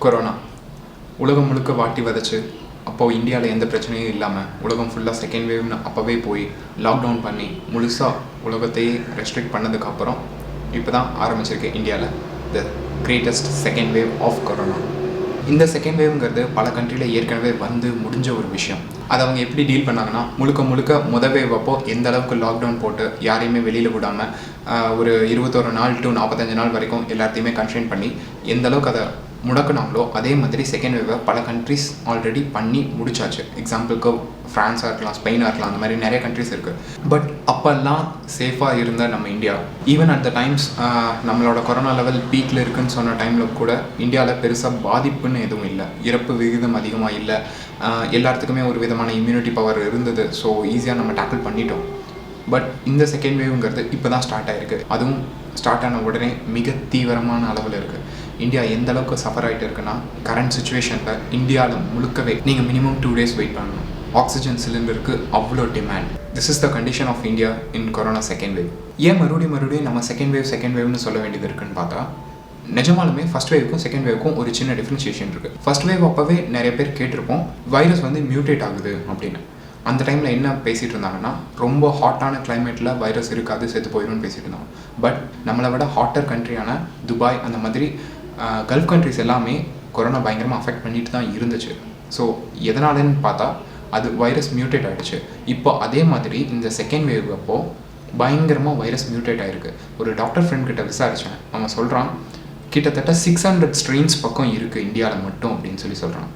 Corona உலகம் முழுக்க வாட்டி வதச்சு அப்போது இந்தியாவில் எந்த பிரச்சனையும் இல்லாமல் உலகம் ஃபுல்லாக செகண்ட் வேவ்னு அப்போவே போய் லாக்டவுன் பண்ணி முழுசாக உலகத்தையே ரெஸ்ட்ரிக்ட் பண்ணதுக்கப்புறம் இப்போ தான் ஆரம்பிச்சிருக்கு இந்தியாவில் the greatest second wave of corona. இந்த செகண்ட் வேவ்ங்கிறது பல கண்ட்ரியில் ஏற்கனவே வந்து முடிஞ்ச ஒரு விஷயம். அதை அவங்க எப்படி டீல் பண்ணாங்கன்னா, முழுக்க மொதல் வேவ் அப்போது எந்த அளவுக்கு லாக்டவுன் போட்டு யாரையுமே வெளியில் விடாமல் ஒரு 21 நாள் டு 45 நாள் வரைக்கும் எல்லாத்தையுமே கன்ஸ்ட்ரெயின் பண்ணி எந்த அளவுக்கு அதை முடக்குனாங்களோ அதே மாதிரி செகண்ட் வேவை பல கண்ட்ரிஸ் ஆல்ரெடி பண்ணி முடிச்சாச்சு. எக்ஸாம்பிளுக்கு ஃப்ரான்ஸாக இருக்கலாம், ஸ்பெயினாக இருக்கலாம், அந்த மாதிரி நிறைய கண்ட்ரிஸ் இருக்குது. பட் அப்போல்லாம் சேஃபாக இருந்த நம்ம India even at the times நம்மளோட கொரோனா லெவல் பீக்கில் இருக்குதுன்னு சொன்ன டைமில் கூட இந்தியாவில் பெருசாக பாதிப்புன்னு எதுவும் இல்லை, இறப்பு விகிதம் அதிகமாக இல்லை, எல்லாத்துக்குமே ஒரு விதமான இம்யூனிட்டி பவர் இருந்தது. ஸோ ஈஸியாக நம்ம டேக்கிள் பண்ணிட்டோம். பட் இந்த செகண்ட் வேவ்ங்கிறது இப்போ தான் ஸ்டார்ட் ஆகிருக்கு. அதுவும் ஸ்டார்ட் ஆன உடனே மிக தீவிரமான அளவில் இருக்குது. இந்தியா எந்த அளவுக்கு சஃபர் ஆகிட்டு இருக்குன்னா, கரண்ட் சுச்சுவேஷனில் இந்தியாவில் முழுக்கவே நீங்கள் மினிமம் 2 days வெயிட் பண்ணணும். ஆக்சிஜன் சிலிண்டருக்கு அவ்வளோ demand. This is the condition of India in corona second wave. ஏன் மறுபடியும் நம்ம செகண்ட் வேவ்னு சொல்ல வேண்டியது இருக்குன்னு பார்த்தா, நிஜமாலுமே ஃபஸ்ட் வேவுக்கும் செகண்ட் வேவுக்கும் ஒரு சின்ன டிஃப்ரென்ஷியேஷன் இருக்குது. ஃபஸ்ட் வேவ் அப்போவே நிறைய பேர் கேட்டிருப்போம், வைரஸ் வந்து மியூட்டேட் ஆகுது அப்படின்னு. அந்த டைமில் என்ன பேசிகிட்டு இருந்தாங்கன்னா, ரொம்ப ஹாட்டான கிளைமேட்டில் வைரஸ் இருக்காது, செத்து போயிடும்னு பேசிகிட்டு இருந்தாங்க. பட் நம்மளை விட ஹாட்டர் கண்ட்ரியான துபாய், அந்த மாதிரி கல்ஃப் கண்ட்ரிஸ் எல்லாமே கொரோனா பயங்கரமாக அஃபெக்ட் பண்ணிட்டு தான் இருந்துச்சு. ஸோ எதனாலன்னு பார்த்தா அது வைரஸ் மியூட்டேட் ஆகிடுச்சு. இப்போ அதே மாதிரி இந்த செகண்ட் வேவ் அப்போது பயங்கரமாக வைரஸ் மியூட்டேட் ஆகிருக்கு. ஒரு டாக்டர் ஃப்ரெண்ட் கிட்ட விசாரித்தேன். அவன் சொல்கிறான், கிட்டத்தட்ட 600 ஸ்ட்ரெயின்ஸ் பக்கம் இருக்குது இந்தியாவில் மட்டும் அப்படின்னு சொல்கிறான்.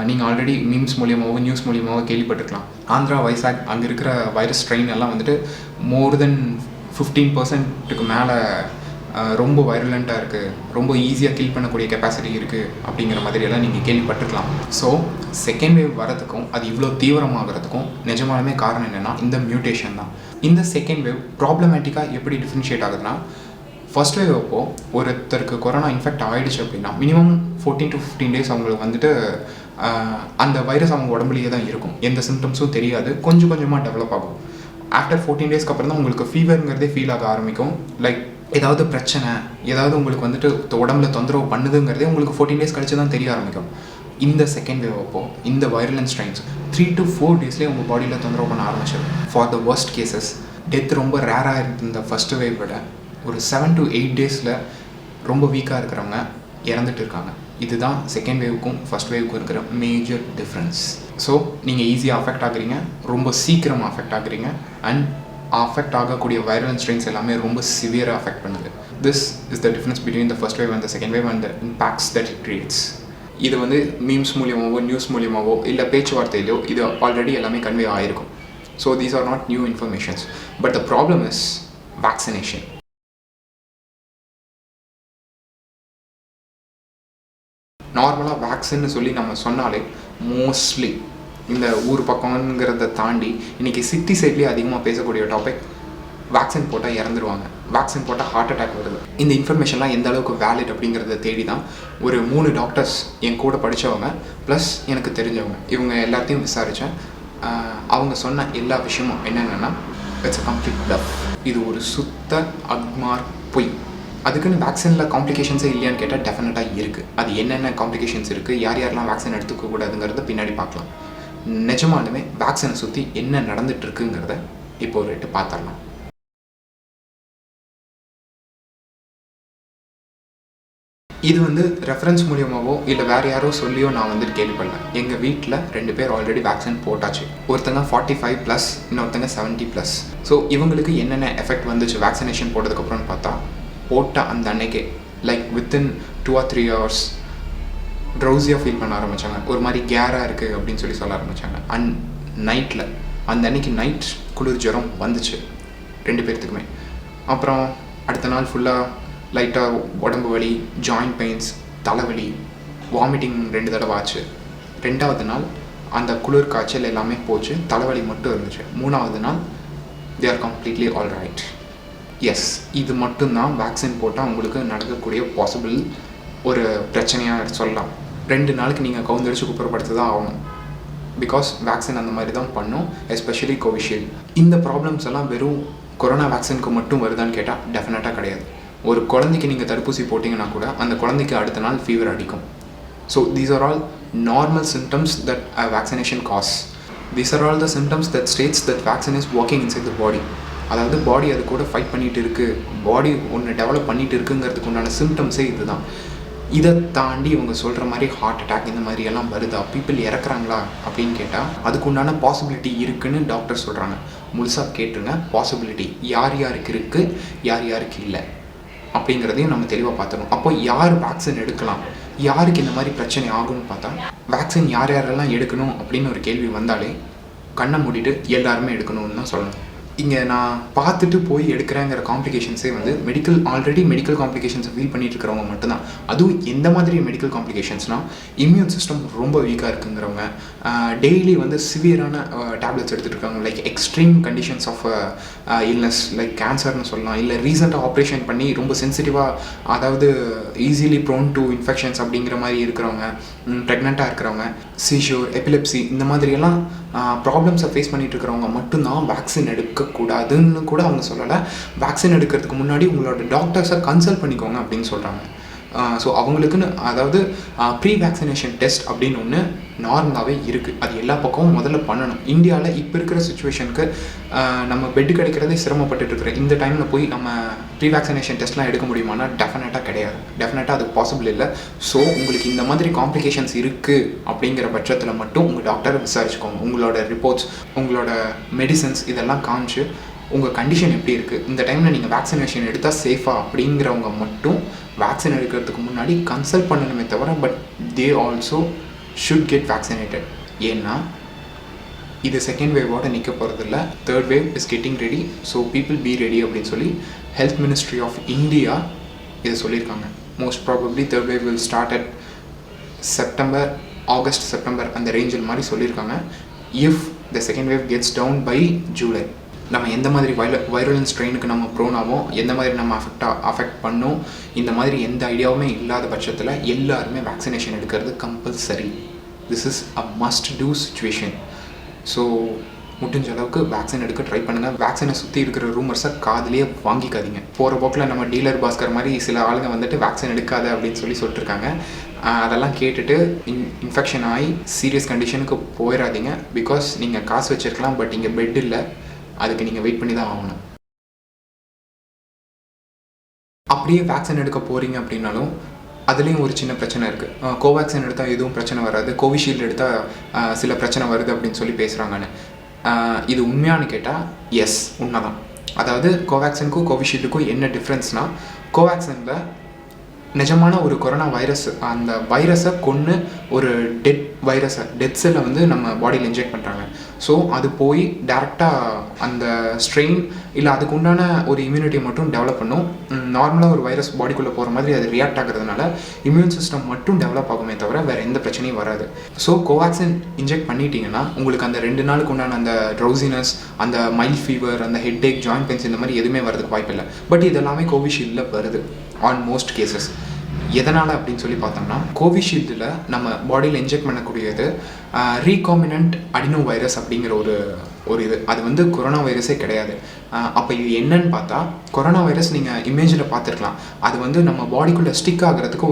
நீங்கள் ஆல்ரெடி மீம்ஸ் மூலியமாகவோ நியூஸ் மூலியமாகவோ கேள்விப்பட்டிருக்கலாம். ஆந்திரா, வைசாக் அங்கே இருக்கிற வைரஸ் ஸ்ட்ரெயின் எல்லாம் வந்துட்டு மோர் தென் 15% மேலே ரொம்ப வைரலண்ட்டாக இருக்குது, ரொம்ப ஈஸியாக கில் பண்ணக்கூடிய கெப்பாசிட்டி இருக்குது அப்படிங்கிற மாதிரியெல்லாம் நீங்கள் கேள்விப்பட்டிருக்கலாம். ஸோ செகண்ட் வேவ் வரதுக்கும் அது இவ்வளோ தீவிரமாகிறதுக்கும் நிஜமாலுமே காரணம் என்னென்னா இந்த மியூட்டேஷன் தான். இந்த செகண்ட் வேவ் ப்ராப்ளமேட்டிக்காக எப்படி டிஃப்ரென்ஷியேட் ஆகுதுன்னா, ஃபர்ஸ்ட் வேவ் அப்போது ஒருத்தருக்கு கொரோனா இன்ஃபெக்ட் ஆகிடுச்சு அப்படின்னா மினிமம் 14 to 15 days அவங்களுக்கு வந்துட்டு அந்த வைரஸ் அவங்க உடம்புலேயே தான் இருக்கும், எந்த சிம்டம்ஸும் தெரியாது, கொஞ்சம் கொஞ்சமாக டெவலப் ஆகும். ஆஃப்டர் 14 days அப்புறம் தான் உங்களுக்கு ஃபீவருங்கிறதே ஃபீல் ஆக ஆரம்பிக்கும். லைக் ஏதாவது பிரச்சனை, ஏதாவது உங்களுக்கு வந்துட்டு உடம்புல தொந்தரவு பண்ணுதுங்கிறதே உங்களுக்கு 14 days கழிச்சு தான் தெரிய ஆரம்பிக்கும். இந்த செகண்ட் வேவ் அப்போது இந்த வைரலன் ஸ்ட்ரெயின்ஸ் 3 to 4 daysலேயே உங்கள் பாடியில் தொந்தரவு பண்ண ஆரம்பிச்சிடும். For the worst cases death ரொம்ப ரேராக இருந்த ஃபஸ்ட்டு வேவ் விட ஒரு 7 to 8 days ரொம்ப வீக்காக இருக்கிறவங்க இறந்துட்டு இருக்காங்க. இதுதான் செகண்ட் வேவுக்கும் ஃபஸ்ட் வேவுக்கும் இருக்கிற மேஜர் டிஃப்ரென்ஸ். ஸோ நீங்கள் ஈஸியாக அஃபெக்ட் ஆகுறீங்க, ரொம்ப சீக்கிரமாக அஃபெக்ட் ஆகுறீங்க, அண்ட் அஃபெக்ட் ஆகக்கூடிய வைரல் ஸ்ட்ரெயின்ஸ் எல்லாமே ரொம்ப சிவியராக அஃபெக்ட் பண்ணுது. This is the difference between the first wave and the second wave and the impacts that it creates. இது வந்து மீம்ஸ் மூலியமாகவோ நியூஸ் மூலியமாகவோ இல்லை பேச்சுவார்த்தையிலோ இது ஆல்ரெடி எல்லாமே கன்வே ஆகிருக்கும். So these are not new informations. But the problem is vaccination. நார்மலாக வேக்சின்னு சொல்லி நம்ம சொன்னாலே மோஸ்ட்லி இந்த ஊர் பக்கங்கிறத தாண்டி இன்றைக்கி சிட்டி சைட்லேயே அதிகமாக பேசக்கூடிய டாபிக், வேக்சின் போட்டால் இறந்துருவாங்க, வேக்சின் போட்டால் ஹார்ட் அட்டாக் வருது. இந்த இன்ஃபர்மேஷன்லாம் எந்த அளவுக்கு வேலிட் அப்படிங்கிறத தேடி தான் ஒரு 3 டாக்டர்ஸ் என் கூட படித்தவங்க ப்ளஸ் எனக்கு தெரிஞ்சவங்க இவங்க எல்லாத்தையும் விசாரித்தேன். அவங்க சொன்ன எல்லா விஷயமும் என்னென்னா, இட்ஸ் அ கம்ப்ளீட் பிளஃப். இது ஒரு சுத்த அக்மார் பொய். அதுக்குன்னு வேக்சினில் காம்ப்ளிகேஷன்ஸே இல்லையான்னு கேட்டால் டெஃபினட்டாக இருக்குது. அது என்னென்ன காம்ப்ளிகேஷன்ஸ் இருக்குது, யாரெல்லாம் வேக்சின் எடுத்துக்கக்கூடாதுங்கிறத பின்னாடி பார்க்கலாம். நிஜமாலுமே வேக்சினை சுற்றி என்ன நடந்துட்டு இருக்குங்கிறத இப்போ ஒரு ரேட்டு பார்த்துடலாம். இது வந்து ரெஃபரன்ஸ் மூலியமாகவோ இல்லை வேறு யாரோ சொல்லியோ நான் வந்துட்டு கேள்விப்படல. எங்கள் வீட்டில் 2 பேர் ஆல்ரெடி வேக்சின் போட்டாச்சு. ஒருத்தங்க 45+, இன்னொருத்தங்க 70+. ஸோ இவங்களுக்கு என்னென்ன எஃபெக்ட் வந்துச்சு வேக்சினேஷன் போட்டதுக்கப்புறம்னு பார்த்தா, போட்ட அந்த அன்னைக்கே லைக் வித்தின் 2 or 3 hours ட்ரௌசியாக ஃபீல் பண்ண ஆரம்பித்தாங்க, ஒரு மாதிரி கேராக இருக்குது அப்படின்னு சொல்ல ஆரம்பித்தாங்க. அண்ட் நைட்டில் அந்த அன்னைக்கு நைட் குளிர் ஜுரம் வந்துச்சு 2 பேர்த்துக்குமே. அப்புறம் அடுத்த நாள் ஃபுல்லாக லைட்டாக உடம்பு வலி, ஜாயிண்ட் பெயின்ஸ், தலைவலி, வாமிட்டிங் 2 தடவை ஆச்சு. 2வது நாள் அந்த குளிர் காய்ச்சல் எல்லாமே போச்சு, தலைவலி மட்டும் இருந்துச்சு. 3வது நாள் they are completely all right. Yes, இது மட்டும்தான் வேக்சின் போட்டால் உங்களுக்கு நடக்கக்கூடிய பாசிபிள் ஒரு பிரச்சனையாக சொல்லலாம். 2 நாளைக்கு நீங்கள் கவுந்தடிச்சு குப்புறப்படுத்த தான் ஆகணும். பிகாஸ் வேக்சின் அந்த மாதிரி தான் பண்ணும், எஸ்பெஷலி கோவிஷீல்டு. இந்த ப்ராப்ளம்ஸ் எல்லாம் வெறும் கொரோனா வேக்சினுக்கு மட்டும் வருதான்னு கேட்டால் டெஃபினட்டாக கிடையாது. ஒரு குழந்தைக்கு நீங்கள் தடுப்பூசி போட்டிங்கன்னா கூட அந்த குழந்தைக்கு அடுத்த நாள் ஃபீவர் அடிக்கும். So these are all normal symptoms that a vaccination causes. These are all the symptoms that states that vaccine is working inside the body. அதாவது பாடி அது கூட ஃபைட் பண்ணிகிட்டு இருக்குது, பாடி ஒன்று டெவலப் பண்ணிகிட்டு இருக்குங்கிறதுக்கு உண்டான சிம்டம்ஸே இது தான். இதை தாண்டி இவங்க சொல்கிற மாதிரி ஹார்ட் அட்டாக் இந்த மாதிரி எல்லாம் வருதா, பீப்புள் இறக்குறாங்களா அப்படின்னு கேட்டால் அதுக்கு உண்டான பாசிபிலிட்டி இருக்குதுன்னு டாக்டர் சொல்கிறாங்க. முழுசாக கேட்டுருங்க, பாசிபிலிட்டி யார் யாருக்கு இருக்குது, யார் யாருக்கு இல்லை அப்படிங்கிறதையும் நம்ம தெளிவாக பார்த்துக்கணும். அப்போ யார் வேக்சின் எடுக்கலாம், யாருக்கு இந்த மாதிரி பிரச்சனை ஆகும்னு பார்த்தா, வேக்சின் யார் யாரெல்லாம் எடுக்கணும் அப்படின்னு ஒரு கேள்வி வந்தாலே கண்ணை மூடிட்டு எல்லாருமே எடுக்கணும்னு தான் சொல்லணும். இங்கே நான் பார்த்துட்டு போய் எடுக்கிறேங்கிற காம்ப்ளிகேஷன்ஸே வந்து ஆல்ரெடி மெடிக்கல் காம்ப்ளிகேஷன்ஸை ஃபீல் பண்ணிட்டு இருக்கிறவங்க மட்டும்தான். அதுவும் எந்த மாதிரி மெடிக்கல் காம்ப்ளிகேஷன்ஸ்னால், இம்யூன் சிஸ்டம் ரொம்ப வீக்காக இருக்குங்கிறவங்க, டெய்லி வந்து சிவியரான டேப்லெட்ஸ் எடுத்துகிட்டு இருக்காங்க, like extreme conditions of illness like கேன்சர்னு சொல்லலாம், இல்லை ரீசெண்டாக ஆப்ரேஷன் பண்ணி ரொம்ப சென்சிட்டிவாக, அதாவது ஈஸிலி ப்ரோன் டு இன்ஃபெக்ஷன்ஸ் அப்படிங்கிற மாதிரி இருக்கிறவங்க, ப்ரெக்னெண்ட்டாக இருக்கிறவங்க, சீஷோர், எபிலெப்சி இந்த மாதிரியெல்லாம் ப்ராப்ளம்ஸை ஃபேஸ் பண்ணிகிட்டு இருக்கிறவங்க மட்டும்தான் வேக்சின் எடுக்கக்கூடாதுன்னு கூட அவங்க சொல்லலை. வேக்சின் எடுக்கிறதுக்கு முன்னாடி உங்களோட டாக்டர்ஸை கன்சல்ட் பண்ணிக்கோங்க அப்படின்னு சொல்கிறாங்க. ஸோ அவங்களுக்குன்னு, அதாவது ப்ரீ வேக்சினேஷன் டெஸ்ட் அப்படின்னு ஒன்று நார்மலாகவே இருக்குது. அது எல்லா பக்கமும் முதல்ல பண்ணணும். இந்தியாவில் இப்போ இருக்கிற சுச்சுவேஷனுக்கு நம்ம பெட்டு கிடைக்கிறதே சிரமப்பட்டு இருக்கிற இந்த டைமில் போய் நம்ம ப்ரீ வேக்சினேஷன் டெஸ்ட்லாம் எடுக்க முடியுமானா டெஃபினட்டாக கிடையாது. டெஃபினட்டாக அது பாசிபிள் இல்லை. ஸோ உங்களுக்கு இந்த மாதிரி காம்ப்ளிகேஷன்ஸ் இருக்குது அப்படிங்கிற பட்சத்தில் மட்டும் உங்கள் டாக்டரை விசாரிச்சுக்கோங்க. உங்களோட ரிப்போர்ட்ஸ், உங்களோட மெடிசன்ஸ் இதெல்லாம் காமிச்சு உங்கள் கண்டிஷன் எப்படி இருக்குது, இந்த டைமில் நீங்கள் வேக்சினேஷன் எடுத்தால் சேஃபாக அப்படிங்கிறவங்க மட்டும் வேக்சின் எடுக்கிறதுக்கு முன்னாடி கன்சல்ட் பண்ணணுமே தவிர, but they also should get vaccinated. ஏன்னா இது செகண்ட் வேவோட நிற்க போகிறதில்ல, third wave is getting ready. So people be ready அப்படின்னு சொல்லி ஹெல்த் மினிஸ்ட்ரி ஆஃப் இந்தியா இதை சொல்லியிருக்காங்க. Most probably third wave will start at August September அந்த ரேஞ்சில் மாதிரி சொல்லியிருக்காங்க. If the second wave gets down by July, நம்ம எந்த மாதிரி வைரலன் ஸ்ட்ரெயினுக்கு நம்ம ப்ரோன் ஆகும், எந்த மாதிரி நம்ம அஃபெக்ட் பண்ணும், இந்த மாதிரி எந்த ஐடியாவுமே இல்லாத பட்சத்தில் எல்லாருமே வேக்சினேஷன் எடுக்கிறது compulsory. This is a must do situation. So முடிஞ்ச அளவுக்கு வேக்சின் எடுக்க ட்ரை பண்ணுங்கள். வேக்சினை சுற்றி இருக்கிற ரூமர்ஸை காதுலேயே வாங்கிக்காதீங்க. போகிற போக்கில் நம்ம டீலர் பாஸ்கர் மாதிரி சில ஆளுங்க வந்துட்டு வேக்சின் எடுக்காத அப்படின்னு சொல்லியிருக்காங்க. அதெல்லாம் கேட்டுட்டு இன்ஃபெக்ஷன் ஆகி சீரியஸ் கண்டிஷனுக்கு போயிடாதீங்க. பிகாஸ் நீங்கள் காசு வச்சுருக்கலாம், பட் இங்கே பெட் இல்லை, அதுக்கு நீங்கள் வெயிட் பண்ணி தான் ஆகணும். அப்படியே வேக்சின் எடுக்க போகிறீங்க அப்படின்னாலும் அதுலேயும் ஒரு சின்ன பிரச்சனை இருக்குது. கோவேக்சின் எடுத்தால் எதுவும் பிரச்சனை வராது, கோவிஷீல்டு எடுத்தால் சில பிரச்சனை வருது அப்படின்னு சொல்லி பேசுகிறாங்கன்னு. இது உண்மையானு கேட்டால் எஸ், உண்மை தான். அதாவது கோவேக்சினுக்கும் கோவிஷீல்டுக்கும் என்ன டிஃப்ரென்ஸ்னால், கோவேக்சினில் நிஜமான ஒரு கொரோனா வைரஸ், அந்த வைரஸை கொன்று ஒரு டெத் செல்லை வந்து நம்ம பாடியில் இன்ஜெக்ட் பண்ணுறாங்க. ஸோ அது போய் டேரெக்டாக அந்த ஸ்ட்ரெயின் இல்லை அதுக்கு உண்டான ஒரு இம்யூனிட்டியை மட்டும் டெவலப் பண்ணும். நார்மலாக ஒரு வைரஸ் பாடிக்குள்ளே போகிற மாதிரி அது ரியாக்ட் ஆகிறதுனால இம்யூன் சிஸ்டம் மட்டும் டெவலப் ஆகுமே தவிர வேறு எந்த பிரச்சனையும் வராது. ஸோ கோவேக்சின் இன்ஜெக்ட் பண்ணிட்டீங்கன்னா உங்களுக்கு அந்த 2 நாளுக்கு உண்டான அந்த ட்ரௌசினஸ், அந்த மைல்ட் ஃபீவர், அந்த ஹெட் ஏக், ஜாயிண்ட் பெயின்ஸ் இந்த மாதிரி எதுவுமே வரதுக்கு வாய்ப்பு இல்லை. பட் இதெல்லாமே கோவிஷீல்டில் வருது ஆன் மோஸ்ட் கேசஸ். எதனால் அப்படின்னு சொல்லி பார்த்தோம்னா, கோவிஷீல்டில் நம்ம பாடியில் இன்ஜெக்ட் பண்ணக்கூடியது ரீகாமினன்ட் அடினோ வைரஸ் அப்படிங்கிற ஒரு இது. அது வந்து கொரோனா வைரஸே கிடையாது. அப்போ இது என்னன்னு பார்த்தா, கொரோனா வைரஸ் நீங்கள் இமேஜில் பார்த்துருக்கலாம். அது வந்து நம்ம பாடிக்குள்ளே ஸ்டிக் ஆகிறதுக்கு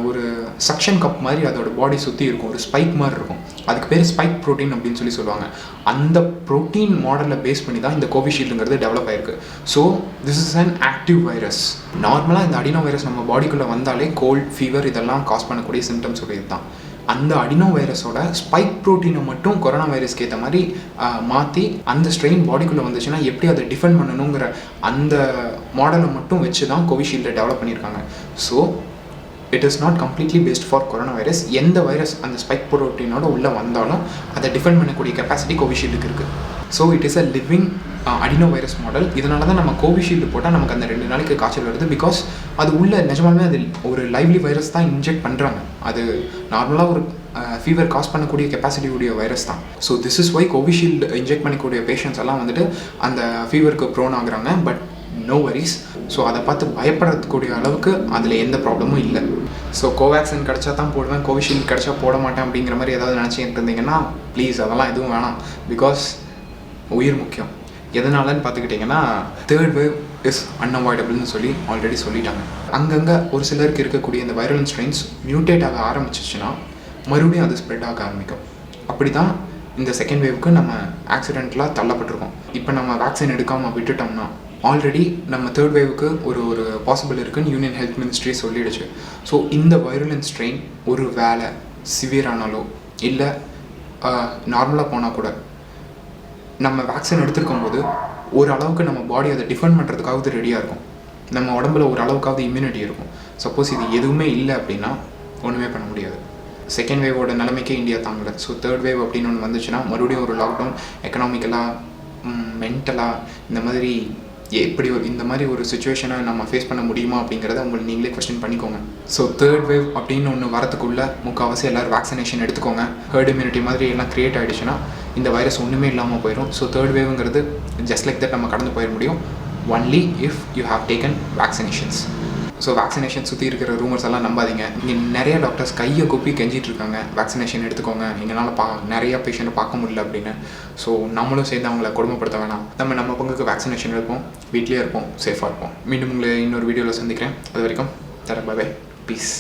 ஒரு சக்ஷன் கப் மாதிரி அதோட பாடி சுற்றி இருக்கும், ஒரு ஸ்பைக் மாதிரி இருக்கும். அதுக்கு பேர் ஸ்பைக் ப்ரோட்டீன் அப்படின்னு சொல்லி சொல்லுவாங்க. அந்த ப்ரோட்டீன் மாடலில் பேஸ் பண்ணி தான் இந்த கோவிஷீல்டுங்கிறது டெவலப் ஆயிருக்கு. So this is an active virus. நார்மலாக இந்த அடினோ வைரஸ் நம்ம பாடிக்குள்ளே வந்தாலே கோல்ட், ஃபீவர் இதெல்லாம் காஸ் பண்ணக்கூடிய சிம்டம்ஸ் உடையது தான். அந்த அடினோ வைரஸோட ஸ்பைக் ப்ரோட்டீனை மட்டும் கொரோனா வைரஸ்க்கு ஏற்ற மாதிரி மாற்றி அந்த ஸ்ட்ரெயின் பாடிக்குள்ளே வந்துச்சுன்னா எப்படி அதை டிஃபெண்ட் பண்ணணுங்கிற அந்த மாடலை மட்டும் வச்சு தான் கோவிஷீல்டை டெவலப் பண்ணியிருக்காங்க. So it is not completely based for corona virus. எந்த வைரஸ் அந்த ஸ்பைக் ப்ரோட்டீனோட உள்ளே வந்தாலும் அதை டிஃபெண்ட் பண்ணக்கூடிய கெப்பாசிட்டி கோவிஷீல்டுக்கு இருக்குது. So it is a living adeno virus model. இதனால தான் நம்ம கோவிஷீல்டு போட்டால் நமக்கு அந்த 2 நாளைக்கு காய்ச்சல் வருது. பிகாஸ் அது உள்ள நிஜமாலுமே அது ஒரு லைவ்லி வைரஸ் தான் இன்ஜெக்ட் பண்ணுறாங்க. அது நார்மலாக ஒரு ஃபீவர் காஸ் பண்ணக்கூடிய கெப்பாசிட்டியுடைய வைரஸ் தான். So this is why Covishield inject பண்ணக்கூடிய பேஷண்ட்ஸ் எல்லாம் வந்துட்டு அந்த ஃபீவருக்கு ப்ரோன் ஆகுறாங்க. But no worries. ஸோ அதை பார்த்து பயப்படக்கூடிய அளவுக்கு அதில் எந்த ப்ராப்ளமும் இல்லை. ஸோ கோவேக்சின் கிடச்சா தான் போடுவேன், கோவிஷீல்டு கிடச்சா போட மாட்டேன் அப்படிங்கிற மாதிரி ஏதாவது நினச்சிட்டு இருந்தீங்கன்னா ப்ளீஸ் அதெல்லாம் எதுவும் வேணாம். பிகாஸ் உயிர் முக்கியம். எதனாலன்னு பார்த்துக்கிட்டிங்கன்னா, தேர்ட் வேவ் இஸ் அன்அவாய்டபிள்னு சொல்லி ஆல்ரெடி சொல்லிட்டாங்க. அங்கங்கே ஒரு சிலருக்கு இருக்கக்கூடிய இந்த வைரல் ஸ்ட்ரெயின்ஸ் மியூட்டேட் ஆக ஆரம்பிச்சிச்சுன்னா மறுபடியும் அது ஸ்ப்ரெட் ஆக ஆரம்பிக்கும். அப்படி தான் இந்த செகண்ட் வேவுக்கு நம்ம ஆக்சிடென்ட்லாம் தள்ளப்பட்டிருக்கோம். இப்போ நம்ம வேக்சின் எடுக்காமல் விட்டுட்டோம்னா ஆல்ரெடி நம்ம தேர்ட் வேவுக்கு ஒரு பாசிபிள் இருக்குன்னு யூனியன் ஹெல்த் மினிஸ்ட்ரி சொல்லிடுச்சு. ஸோ இந்த வைரல் ஸ்ட்ரெயின் ஒரு வேலை சிவியரானாலோ இல்லை நார்மலாக போனால் கூட நம்ம வேக்சின் எடுத்துருக்கும் போது ஒரு அளவுக்கு நம்ம பாடி அதை டிஃபெண்ட் பண்ணுறதுக்காவது ரெடியாக இருக்கும். நம்ம உடம்புல ஒரு அளவுக்காவது இம்யூனிட்டி இருக்கும். சப்போஸ் இது எதுவுமே இல்லை அப்படின்னா ஒன்றுமே பண்ண முடியாது. செகண்ட் வேவோட நிலைமைக்கே இந்தியா தாங்கலை. ஸோ தேர்ட் வேவ் அப்படின்னு ஒன்று வந்துச்சுன்னா மறுபடியும் ஒரு லாக்டவுன், எக்கனாமிக்கலாக, மென்டலாக இந்த மாதிரி எப்படி இந்த மாதிரி ஒரு சுச்சுவேஷனை நம்ம ஃபேஸ் பண்ண முடியுமா அப்படிங்கிறத உங்களுக்கு நீங்களே கொஸ்டின் பண்ணிக்கோங்க. ஸோ தேர்ட் வேவ் அப்படின்னு ஒன்று வரத்துக்குள்ளே முக்கால்வாசி எல்லோரும் வேக்சினேஷன் எடுத்துக்கோங்க. ஹர்ட் இம்யூனிட்டி மாதிரி எல்லாம் க்ரியேட் ஆகிடுச்சுன்னா இந்த வைரஸ் ஒன்றுமே இல்லாமல் போயிடும். ஸோ தேர்ட் வேவுங்கிறது ஜஸ்ட் லைக் தட் நம்ம கடந்து போயிட முடியும், only if you have taken vaccinations. So vaccination சுற்றி இருக்கிற ரூமர்ஸ் எல்லாம் நம்பாதீங்க. இங்கே நிறைய டாக்டர்ஸ் கையை கொப்பி கெஞ்சிட்டு இருக்காங்க, வேக்சினேஷன் எடுத்துக்கோங்க, எங்களால் நிறையா பேஷண்ட்டை பார்க்க முடியல அப்படின்னு. ஸோ நம்மளும் சேர்ந்து அவங்கள கொடுமைப்படுத்த வேணாம். நம்ம பங்குக்கு வேக்சினேஷன் எடுப்போம், வீட்லேயே இருப்போம், சேஃபாக இருப்போம். மீண்டும் உங்களை இன்னொரு வீடியோவில் சந்திக்கிறேன். அது வரைக்கும் பை பை, பீஸ்.